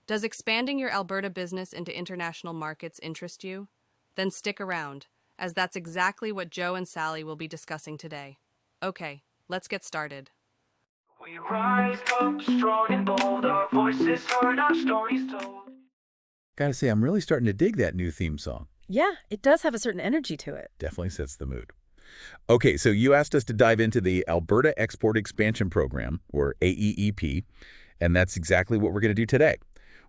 Does expanding your Alberta business into international markets interest you? Then stick around, as that's exactly what Joe and Sally will be discussing today. Okay, let's get started. We rise up strong and bold, our voices heard, our stories told. Gotta say, I'm really starting to dig that new theme song. Yeah, it does have a certain energy to it. Definitely sets the mood. Okay, so you asked us to dive into the Alberta Export Expansion Program, or AEEP, and that's exactly what we're going to do today.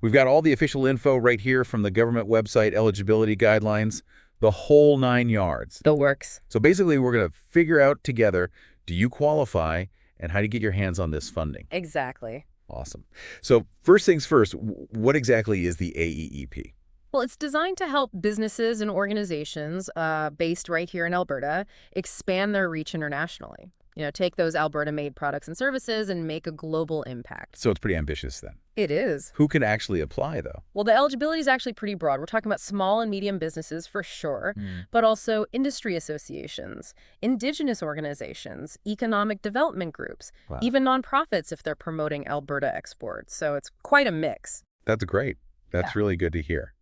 We've got all the official info right here from the government website, eligibility guidelines, the whole 9 yards. The works. So basically, we're going to figure out together, do you qualify, and how to get your hands on this funding. Exactly. Awesome. So first things first, what exactly is the AEEP? Well, it's designed to help businesses and organizations based right here in Alberta expand their reach internationally. Take those Alberta-made products and services and make a global impact. So it's pretty ambitious then. It is. Who can actually apply, though? Well, the eligibility is actually pretty broad. We're talking about small and medium businesses for sure, but also industry associations, Indigenous organizations, economic development groups, Wow. even nonprofits if they're promoting Alberta exports. So it's quite a mix. That's great. That's really good to hear.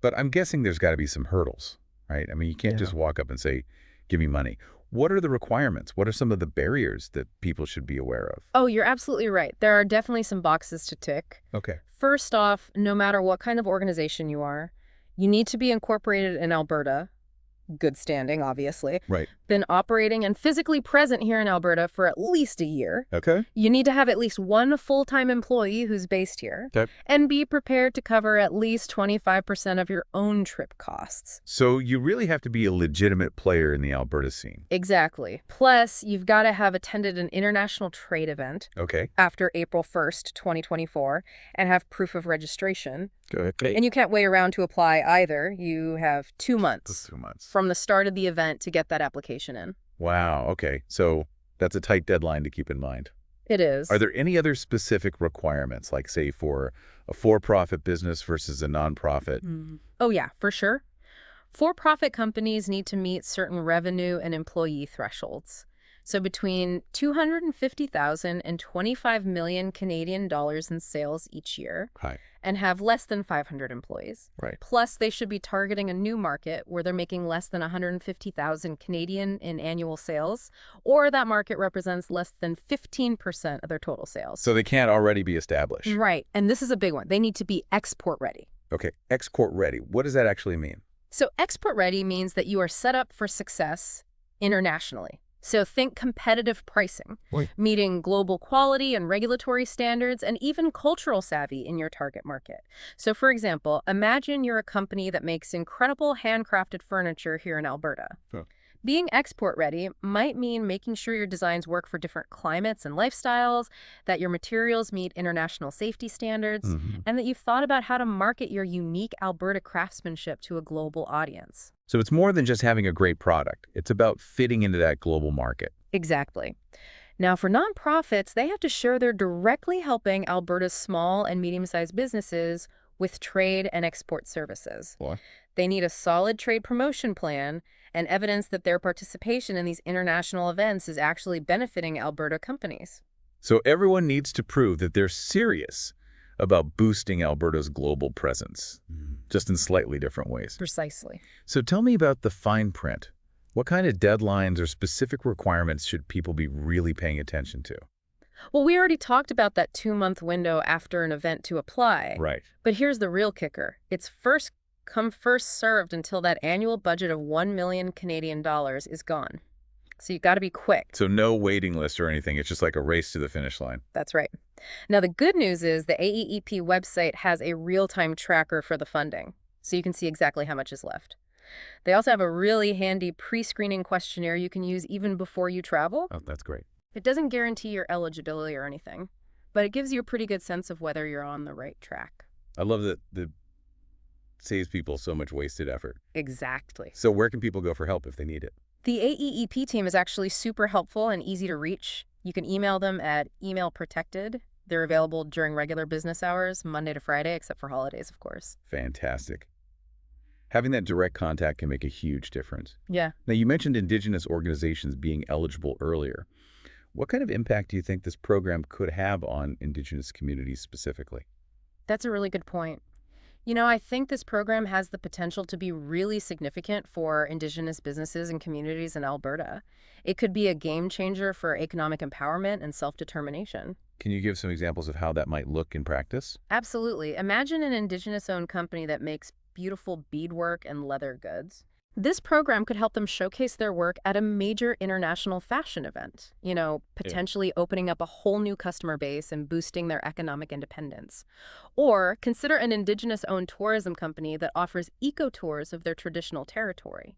But I'm guessing there's got to be some hurdles, right? I mean, you can't just walk up and say, give me money. What are the requirements? What are some of the barriers that people should be aware of? Oh, you're absolutely right. There are definitely some boxes to tick. Okay. First off, no matter what kind of organization you are, you need to be incorporated in Alberta. Good standing, obviously. Right. Been operating and physically present here in Alberta for at least a year. Okay. You need to have at least one full-time employee who's based here. Okay. And be prepared to cover at least 25% of your own trip costs. So you really have to be a legitimate player in the Alberta scene. Exactly. Plus, you've got to have attended an international trade event Okay. after April 1st, 2024, and have proof of registration. Good. And you can't wait around to apply either. You have 2 months 2 months. from the start of the event to get that application in. Wow. Okay. So that's a tight deadline to keep in mind. It is. Are there any other specific requirements, like, say, for a for-profit business versus a nonprofit? Oh, yeah, for sure. For-profit companies need to meet certain revenue and employee thresholds. So between 250,000 and 25 million Canadian dollars in sales each year, Hi. and have less than 500 employees. Right. Plus, they should be targeting a new market where they're making less than 150,000 Canadian in annual sales, or that market represents less than 15% of their total sales. So they can't already be established. Right. And this is a big one. They need to be export ready. Okay. Export ready. What does that actually mean? So export ready means that you are set up for success internationally. So think competitive pricing, meeting global quality and regulatory standards, and even cultural savvy in your target market. So for example, imagine you're a company that makes incredible handcrafted furniture here in Alberta. Huh. Being export ready might mean making sure your designs work for different climates and lifestyles, that your materials meet international safety standards, and that you've thought about how to market your unique Alberta craftsmanship to a global audience. So it's more than just having a great product. It's about fitting into that global market. Exactly. Now, for nonprofits, they have to show they're directly helping Alberta's small and medium-sized businesses with trade and export services. What? They need a solid trade promotion plan and evidence that their participation in these international events is actually benefiting Alberta companies. So everyone needs to prove that they're serious about boosting Alberta's global presence, just in slightly different ways. Precisely. So tell me about the fine print. What kind of deadlines or specific requirements should people be really paying attention to? Well, we already talked about that 2-month window after an event to apply. Right. But here's the real kicker. It's first come, first served until that annual budget of 1 million Canadian dollars is gone. So you got to be quick. So no waiting list or anything. It's just like a race to the finish line. That's right. Now, the good news is the AEEP website has a real-time tracker for the funding, so you can see exactly how much is left. They also have a really handy pre-screening questionnaire you can use even before you travel. Oh, that's great. It doesn't guarantee your eligibility or anything, but it gives you a pretty good sense of whether you're on the right track. I love that it saves people so much wasted effort. Exactly. So where can people go for help if they need it? The AEEP team is actually super helpful and easy to reach. You can email them at email protected. They're available during regular business hours, Monday to Friday, except for holidays, of course. Fantastic. Having that direct contact can make a huge difference. Yeah. Now, you mentioned Indigenous organizations being eligible earlier. What kind of impact do you think this program could have on Indigenous communities specifically? That's a really good point. I think this program has the potential to be really significant for Indigenous businesses and communities in Alberta. It could be a game changer for economic empowerment and self-determination. Can you give some examples of how that might look in practice? Absolutely. Imagine an Indigenous-owned company that makes beautiful beadwork and leather goods. This program could help them showcase their work at a major international fashion event, Yeah. potentially opening up a whole new customer base and boosting their economic independence. Or consider an Indigenous-owned tourism company that offers eco-tours of their traditional territory.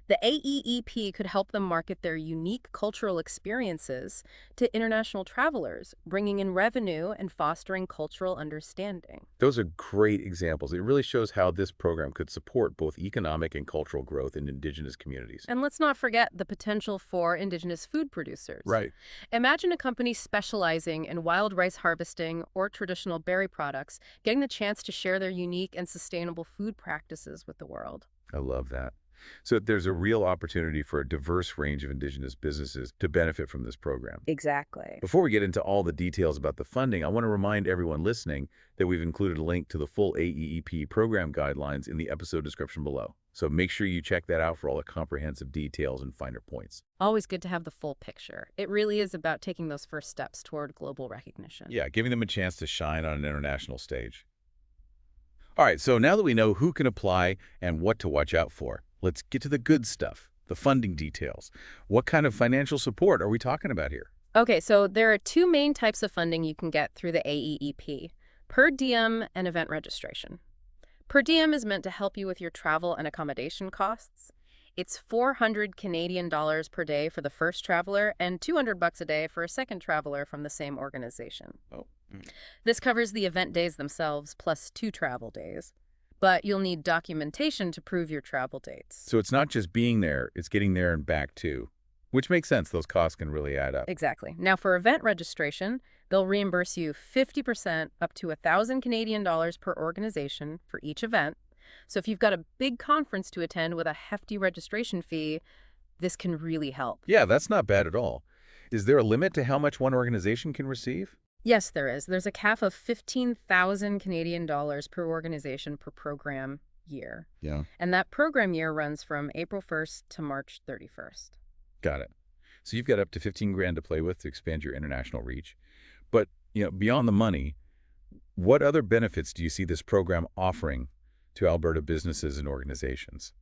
The AEEP could help them market their unique cultural experiences to international travelers, bringing in revenue and fostering cultural understanding. Those are great examples. It really shows how this program could support both economic and cultural growth in Indigenous communities. And let's not forget the potential for Indigenous food producers. Right. Imagine a company specializing in wild rice harvesting or traditional berry products getting the chance to share their unique and sustainable food practices with the world. I love that. So there's a real opportunity for a diverse range of Indigenous businesses to benefit from this program. Exactly. Before we get into all the details about the funding, I want to remind everyone listening that we've included a link to the full AEEP program guidelines in the episode description below. So make sure you check that out for all the comprehensive details and finer points. Always good to have the full picture. It really is about taking those first steps toward global recognition. Yeah, giving them a chance to shine on an international stage. All right, so now that we know who can apply and what to watch out for, let's get to the good stuff, the funding details. What kind of financial support are we talking about here? Okay, so there are two main types of funding you can get through the AEEP: per diem and event registration. Per diem is meant to help you with your travel and accommodation costs. It's 400 Canadian dollars per day for the first traveler and $200 a day for a second traveler from the same organization. Oh. This covers the event days themselves plus 2 travel days. But you'll need documentation to prove your travel dates. So it's not just being there, it's getting there and back too, which makes sense. Those costs can really add up. Exactly. Now, for event registration, they'll reimburse you 50% up to 1,000 Canadian dollars per organization for each event. So if you've got a big conference to attend with a hefty registration fee, this can really help. Yeah, that's not bad at all. Is there a limit to how much one organization can receive? Yes, there is. There's a cap of 15,000 Canadian dollars per organization per program year. Yeah. And that program year runs from April 1st to March 31st. Got it. So you've got up to 15 grand to play with to expand your international reach. But, beyond the money, what other benefits do you see this program offering to Alberta businesses and organizations?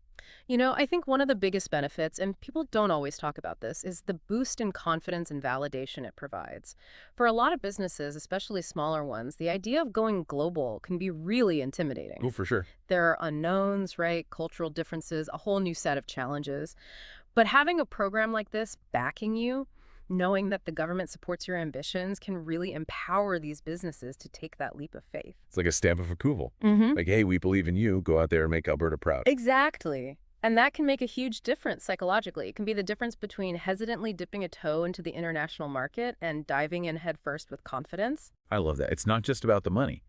I think one of the biggest benefits, and people don't always talk about this, is the boost in confidence and validation it provides. For a lot of businesses, especially smaller ones, the idea of going global can be really intimidating. Oh, for sure. There are unknowns, right? Cultural differences, a whole new set of challenges. But having a program like this backing you, knowing that the government supports your ambitions, can really empower these businesses to take that leap of faith. It's like a stamp of approval. Mm-hmm. Like, hey, we believe in you. Go out there and make Alberta proud. Exactly. And that can make a huge difference psychologically. It can be the difference between hesitantly dipping a toe into the international market and diving in headfirst with confidence. I love that. It's not just about the money.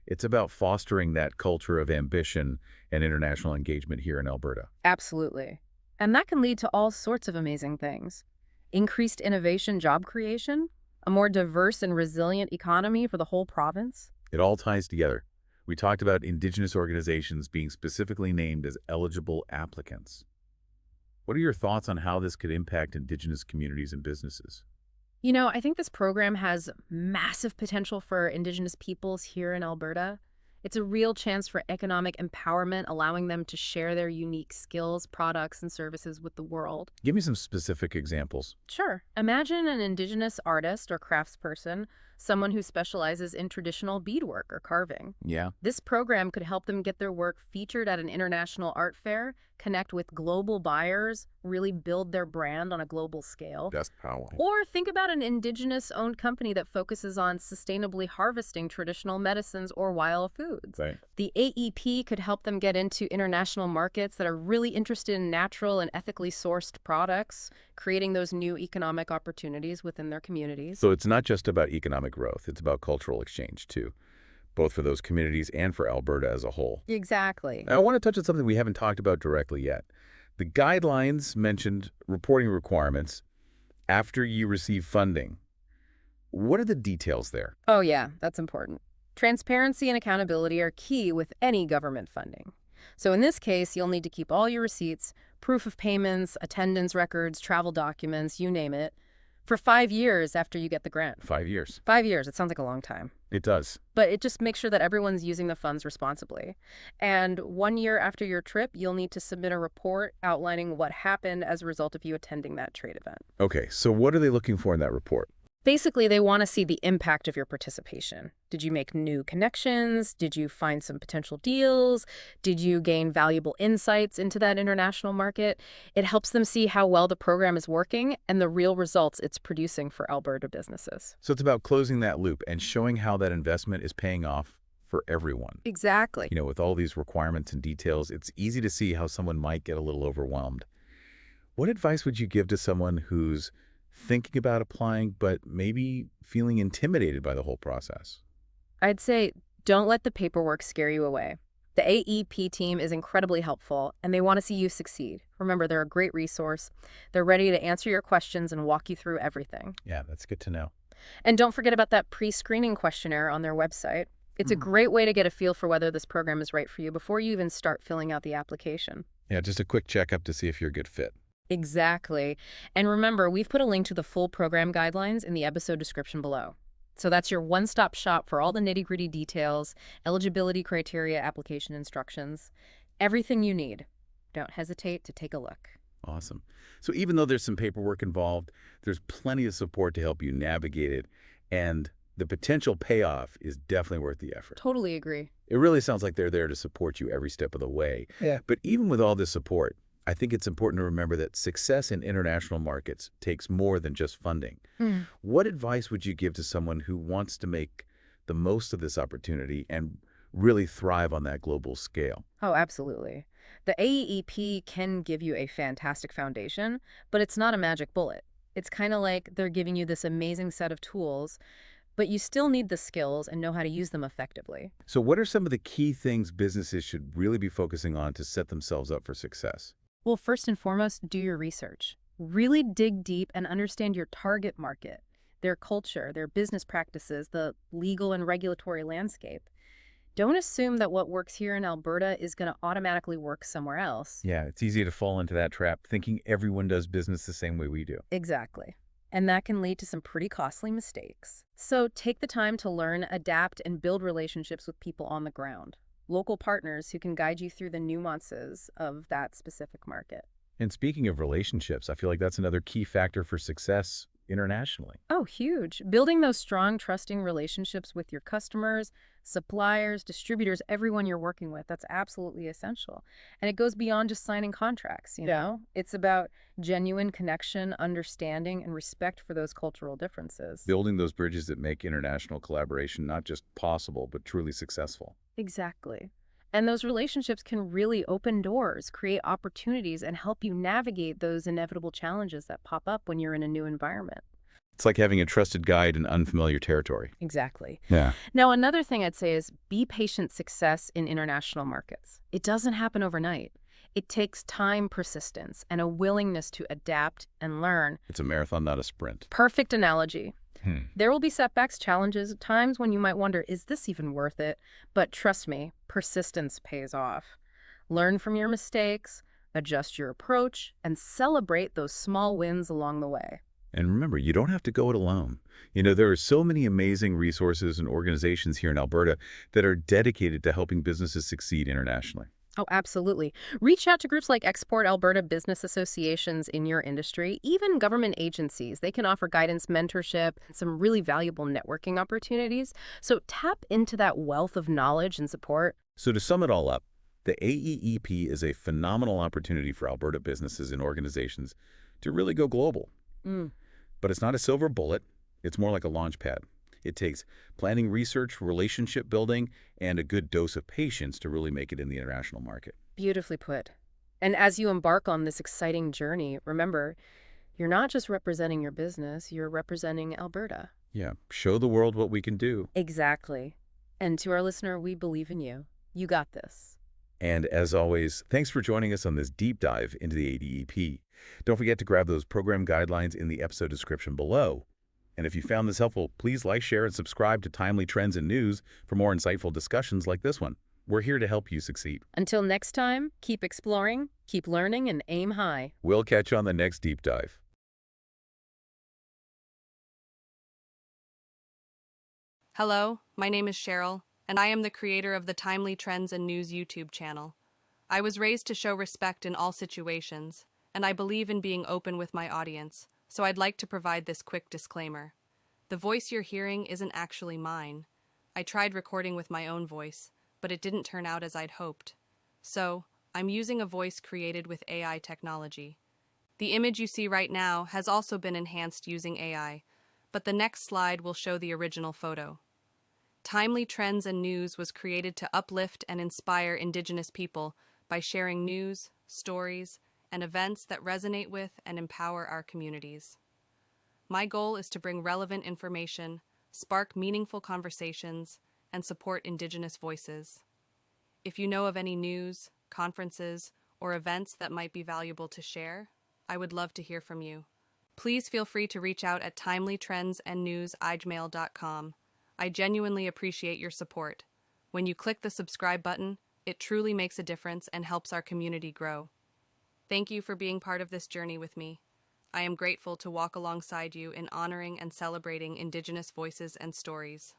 It's about fostering that culture of ambition and international engagement here in Alberta. Absolutely. And that can lead to all sorts of amazing things. Increased innovation, job creation, a more diverse and resilient economy for the whole province. It all ties together. We talked about Indigenous organizations being specifically named as eligible applicants. What are your thoughts on how this could impact Indigenous communities and businesses? I think this program has massive potential for Indigenous peoples here in Alberta. It's a real chance for economic empowerment, allowing them to share their unique skills, products, and services with the world. Give me some specific examples. Sure. Imagine an Indigenous artist or craftsperson, someone who specializes in traditional beadwork or carving. Yeah. This program could help them get their work featured at an international art fair, connect with global buyers, really build their brand on a global scale. That's powerful. Or think about an Indigenous-owned company that focuses on sustainably harvesting traditional medicines or wild foods. Right. The AEP could help them get into international markets that are really interested in natural and ethically sourced products, creating those new economic opportunities within their communities. So it's not just about economic growth. It's about cultural exchange, too, both for those communities and for Alberta as a whole. Exactly. Now, I want to touch on something we haven't talked about directly yet. The guidelines mentioned reporting requirements after you receive funding. What are the details there? Oh, yeah, that's important. Transparency and accountability are key with any government funding. So in this case, you'll need to keep all your receipts, proof of payments, attendance records, travel documents, you name it, for 5 years after you get the grant. 5 years. 5 years, it sounds like a long time. It does. But it just makes sure that everyone's using the funds responsibly. And 1 year after your trip, you'll need to submit a report outlining what happened as a result of you attending that trade event. Okay, so what are they looking for in that report? Basically, they want to see the impact of your participation. Did you make new connections? Did you find some potential deals? Did you gain valuable insights into that international market? It helps them see how well the program is working and the real results it's producing for Alberta businesses. So it's about closing that loop and showing how that investment is paying off for everyone. Exactly. You know, with all these requirements and details, it's easy to see how someone might get a little overwhelmed. What advice would you give to someone who's thinking about applying, but maybe feeling intimidated by the whole process? I'd say don't let the paperwork scare you away. The AEP team is incredibly helpful, and they want to see you succeed. Remember, they're a great resource. They're ready to answer your questions and walk you through everything. Yeah, that's good to know. And don't forget about that pre-screening questionnaire on their website. It's a great way to get a feel for whether this program is right for you before you even start filling out the application. Yeah, just a quick checkup to see if you're a good fit. Exactly. And remember, we've put a link to the full program guidelines in the episode description below. So that's your one-stop shop for all the nitty-gritty details, eligibility criteria, application instructions, everything you need. Don't hesitate to take a look. Awesome. So even though there's some paperwork involved, there's plenty of support to help you navigate it, and the potential payoff is definitely worth the effort. Totally agree. It really sounds like they're there to support you every step of the way. Yeah. But even with all this support, I think it's important to remember that success in international markets takes more than just funding. What advice would you give to someone who wants to make the most of this opportunity and really thrive on that global scale? Oh, absolutely. The AEEP can give you a fantastic foundation, but it's not a magic bullet. It's kind of like they're giving you this amazing set of tools, but you still need the skills and know how to use them effectively. So what are some of the key things businesses should really be focusing on to set themselves up for success? Well, first and foremost, do your research. Really dig deep and understand your target market, their culture, their business practices, the legal and regulatory landscape. Don't assume that what works here in Alberta is going to automatically work somewhere else. Yeah, it's easy to fall into that trap, thinking everyone does business the same way we do. Exactly. And that can lead to some pretty costly mistakes. So take the time to learn, adapt, and build relationships with people on the ground. Local partners who can guide you through the nuances of that specific market. And speaking of relationships, I feel like that's another key factor for success internationally. Oh, huge. Building those strong, trusting relationships with your customers, suppliers, distributors, everyone you're working with, that's absolutely essential. And it goes beyond just signing contracts, you know? It's about genuine connection, understanding, and respect for those cultural differences. Building those bridges that make international collaboration not just possible, but truly successful. Exactly. And those relationships can really open doors, create opportunities, and help you navigate those inevitable challenges that pop up when you're in a new environment. It's like having a trusted guide in unfamiliar territory. Exactly. Yeah. Now, another thing I'd say is be patient. Success in international markets. It doesn't happen overnight. It takes time, persistence, and a willingness to adapt and learn. It's a marathon, not a sprint. Perfect analogy. There will be setbacks, challenges, times when you might wonder, is this even worth it? But trust me, persistence pays off. Learn from your mistakes, adjust your approach, and celebrate those small wins along the way. And remember, you don't have to go it alone. You know, there are so many amazing resources and organizations here in Alberta that are dedicated to helping businesses succeed internationally. Oh, absolutely. Reach out to groups like Export Alberta business associations in your industry, even government agencies. They can offer guidance, mentorship, and some really valuable networking opportunities. So tap into that wealth of knowledge and support. So to sum it all up, the AEEP is a phenomenal opportunity for Alberta businesses and organizations to really go global. But it's not a silver bullet. It's more like a launch pad. It takes planning, research, relationship building, and a good dose of patience to really make it in the international market. Beautifully put. And as you embark on this exciting journey, remember, you're not just representing your business, you're representing Alberta. Yeah, show the world what we can do. Exactly. And to our listener, we believe in you. You got this. And as always, thanks for joining us on this deep dive into the AEEP. Don't forget to grab those program guidelines in the episode description below. And if you found this helpful, please like, share, and subscribe to Timely Trends and News for more insightful discussions like this one. We're here to help you succeed. Until next time, keep exploring, keep learning, and aim high. We'll catch you on the next deep dive. Hello, my name is Cheryl, and I am the creator of the Timely Trends and News YouTube channel. I was raised to show respect in all situations, and I believe in being open with my audience, so I'd like to provide this quick disclaimer. The voice you're hearing isn't actually mine. I tried recording with my own voice, but it didn't turn out as I'd hoped. So, I'm using a voice created with AI technology. The image you see right now has also been enhanced using AI, but the next slide will show the original photo. Timely Trends and News was created to uplift and inspire Indigenous people by sharing news, stories, and events that resonate with and empower our communities. My goal is to bring relevant information, spark meaningful conversations, and support Indigenous voices. If you know of any news, conferences, or events that might be valuable to share, I would love to hear from you. Please feel free to reach out at timelytrendsandnews@gmail.com. I genuinely appreciate your support. When you click the subscribe button, it truly makes a difference and helps our community grow. Thank you for being part of this journey with me. I am grateful to walk alongside you in honoring and celebrating Indigenous voices and stories.